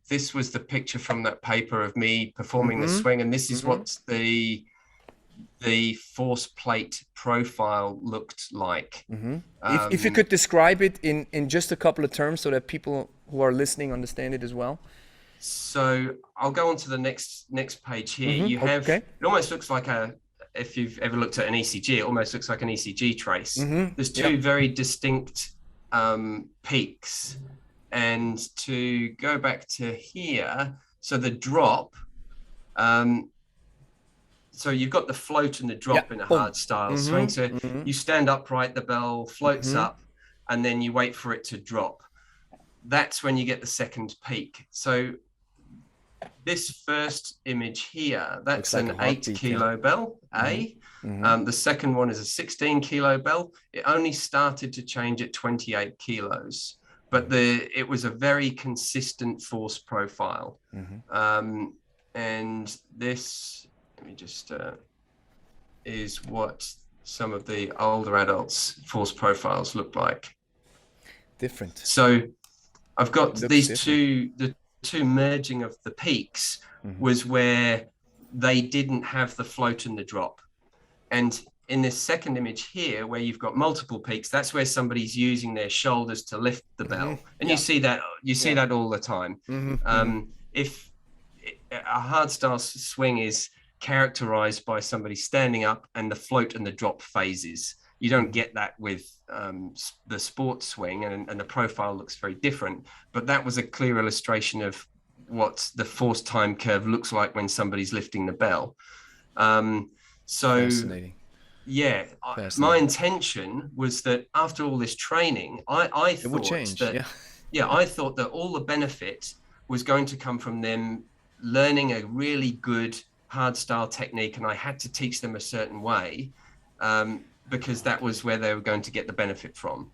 this was the picture from that paper of me performing the Mm-hmm. swing, and this is Mm-hmm. what the force plate profile looked like. Mm-hmm. If you could describe it in just a couple of terms so that people who are listening understand it as well. So I'll go on to the next page here. You Mm-hmm. have, Okay. it almost looks like if you've ever looked at an ECG, it almost looks like an ECG trace. Mm-hmm. There's Yeah. two very distinct peaks. And to go back to here, so the drop, so you've got the float and the drop in a Boom. hard style swing. So Mm-hmm. Mm-hmm. you stand upright, the bell floats Mm-hmm. up, and then you wait for it to drop. That's when you get the second peak. So this first image here, that's Looks like an a 8 heartbeat, kilo bell, A. Mm-hmm. The second one is a 16 kilo bell. It only started to change at 28 kilos, but it was a very consistent force profile. Mm-hmm. And this, let me just, is what some of the older adults' force profiles look like. Different. So I've got these different. the two merging of the peaks was where they didn't have the float and the drop. And in this second image here, where you've got multiple peaks, that's where somebody's using their shoulders to lift the bell. And you see that all the time. If a hardstyle swing is characterized by somebody standing up and the float and the drop phases, you don't get that with the sports swing, and the profile looks very different. But that was a clear illustration of what the force time curve looks like when somebody's lifting the bell. So Fascinating. Yeah, my intention was that after all this training, I thought change, that I thought that all the benefit was going to come from them learning a really good hardstyle technique, and I had to teach them a certain way, because that was where they were going to get the benefit from.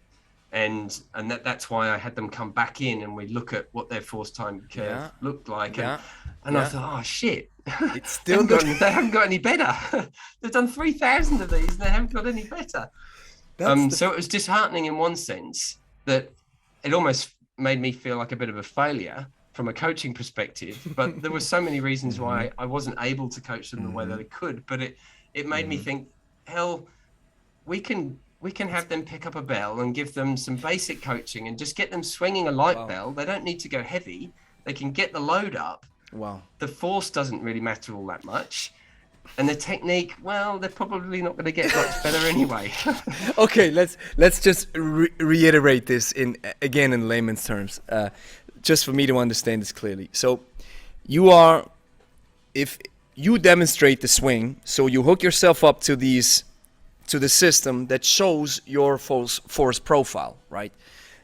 And that's why I had them come back in and we look at what their force time curve looked like. And I thought, oh shit, it's still they haven't got any better. They've done 3,000 of these and they haven't got any better. So it was disheartening in one sense, that it almost made me feel like a bit of a failure from a coaching perspective, but there were so many reasons why I wasn't able to coach them the way that I could. But it made me think, hell, we can have them pick up a bell and give them some basic coaching and just get them swinging a light bell. They don't need to go heavy. They can get the load up. Wow. The force doesn't really matter all that much. And the technique, well, they're probably not going to get much better anyway. Okay, let's just reiterate this again in layman's terms, just for me to understand this clearly. So if you demonstrate the swing, so you hook yourself up to the system that shows your force profile, right?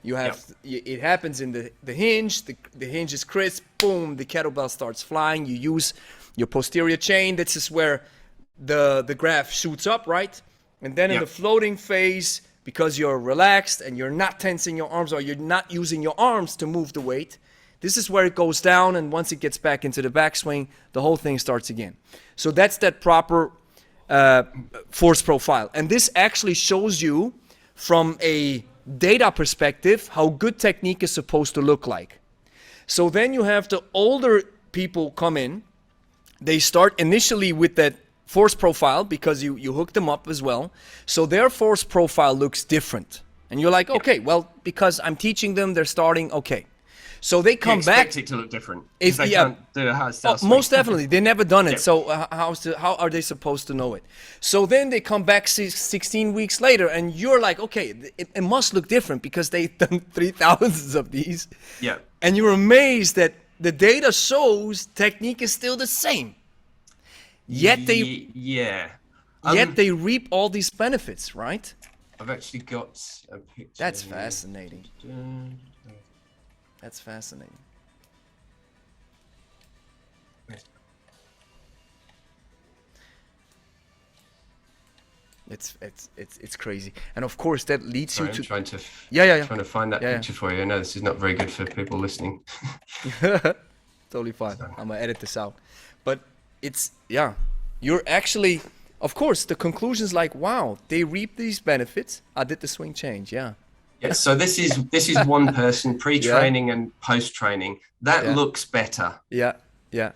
You have it happens in the hinge. The hinge is crisp. Boom! The kettlebell starts flying. You use your posterior chain. This is where the graph shoots up, right? And then in the floating phase, because you're relaxed and you're not tensing your arms or you're not using your arms to move the weight, this is where it goes down. And once it gets back into the backswing, the whole thing starts again. So that's that proper force profile. And this actually shows you from a data perspective how good technique is supposed to look like. So then you have the older people come in. They start initially with that force profile because you hook them up as well. So their force profile looks different. And you're like, okay, well, because I'm teaching them, they're starting, okay. So they come back. Expect it to look different. If they can't do a hardstyle swing. Most definitely, they never done it. So how are they supposed to know it? So then they come back 16 weeks later, and you're like, okay, it must look different because they've done 3,000 of these. Yeah. And you're amazed that the data shows technique is still the same. Yet they yet they reap all these benefits, right? I've actually got a picture. That's fascinating. That's fascinating. It's crazy, and of course that leads you to. I'm trying to trying to find that picture for you. I know this is not very good for people listening. Totally fine. I'm gonna edit this out, but it's you're actually, of course, the conclusion's like, wow, they reap these benefits. Did the swing change? Yeah. Yeah, so this is one person Yeah, pre-training and post-training. That yeah, looks better. yeah, yeah,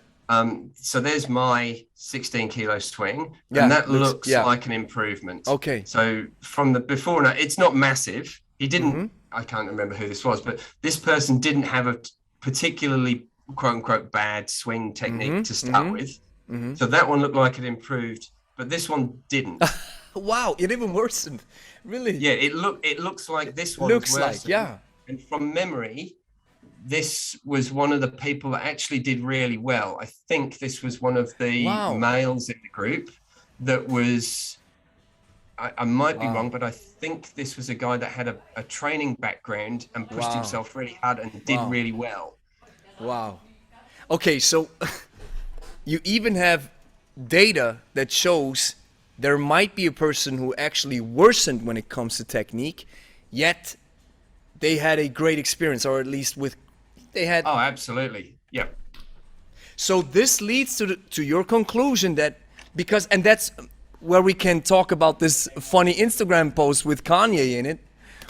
So there's my 16 kilo swing, and yeah. that Looks, looks yeah. like an improvement. Okay. So from the before now, it's not massive. He didn't, Mm-hmm. I can't remember who this was, but this person didn't have a particularly quote unquote bad swing technique Mm-hmm. to start Mm-hmm. with. Mm-hmm. So that one looked like it improved, but this one didn't. Wow, it even worsened. Really? Yeah, it looks like this one's Looks like, worsened. yeah. And from memory, this was one of the people that actually did really well. I think this was one of the Wow. males in the group that was, I might be Wow. wrong, but I think this was a guy that had a training background and pushed Wow. himself really hard and did Wow. really well. Wow. Okay, so you even have data that shows there might be a person who actually worsened when it comes to technique, yet they had a great experience, or at least with they had. Oh, absolutely. Yeah. So this leads to your conclusion that because and that's where we can talk about this funny Instagram post with Kanye in it.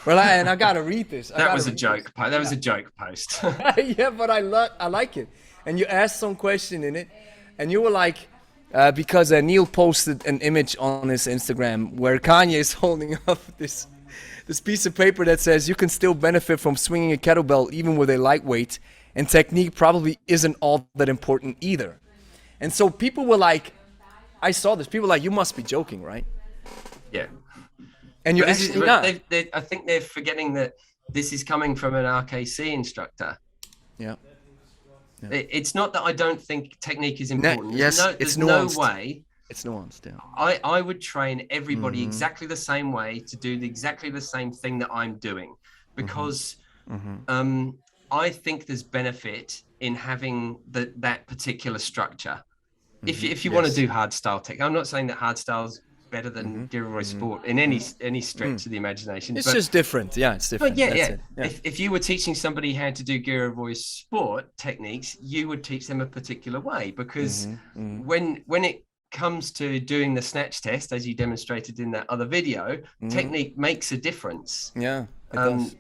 Well, and I gotta read this. I That gotta was a read this. joke. That was a joke post. Yeah, but I like it. And you asked some question in it, and you were like, because Neil posted an image on his Instagram where Kanye is holding up this piece of paper that says you can still benefit from swinging a kettlebell even with a lightweight, and technique probably isn't all that important either. And so people were like, I saw this. People were like, you must be joking, right? Yeah. And you're But this is, actually not. I think they're forgetting that this is coming from an RKC instructor. Yeah. It's not that I don't think technique is important. Yes, it's There's no nuanced. way It's nuanced, yeah. I would train everybody exactly the same way to do exactly the same thing that I'm doing, because I think there's benefit in having that particular structure. If you want to Yes. do hard style tech, I'm not saying that hard style is better than Giveaway sport in any stretch of the imagination. It's just different. Yeah, it's different. But yeah, That's yeah. it. Yeah. If you were teaching somebody how to do Giveaway sport techniques, you would teach them a particular way, because when it comes to doing the snatch test, as you demonstrated in that other video, technique makes a difference. Yeah, it does.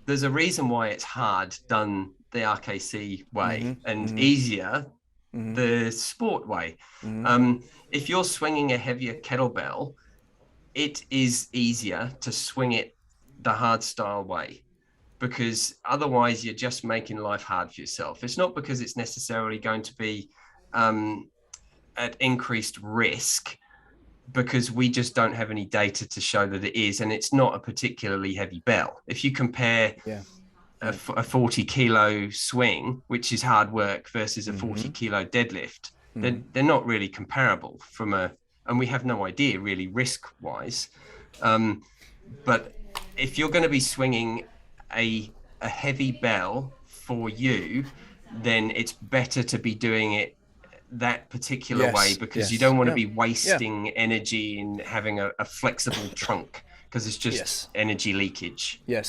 There's a reason why it's hard done the RKC way and easier the sport way. If you're swinging a heavier kettlebell, it is easier to swing it the hard style way, because otherwise you're just making life hard for yourself. It's not because it's necessarily going to be at increased risk, because we just don't have any data to show that it is, and it's not a particularly heavy bell. If you compare a 40 kilo swing, which is hard work, versus a 40 kilo deadlift, they're not really comparable and we have no idea really risk wise. But if you're going to be swinging a heavy bell for you, then it's better to be doing it that particular way, because you don't want to be wasting energy in having a flexible trunk, because it's just energy leakage. Yes.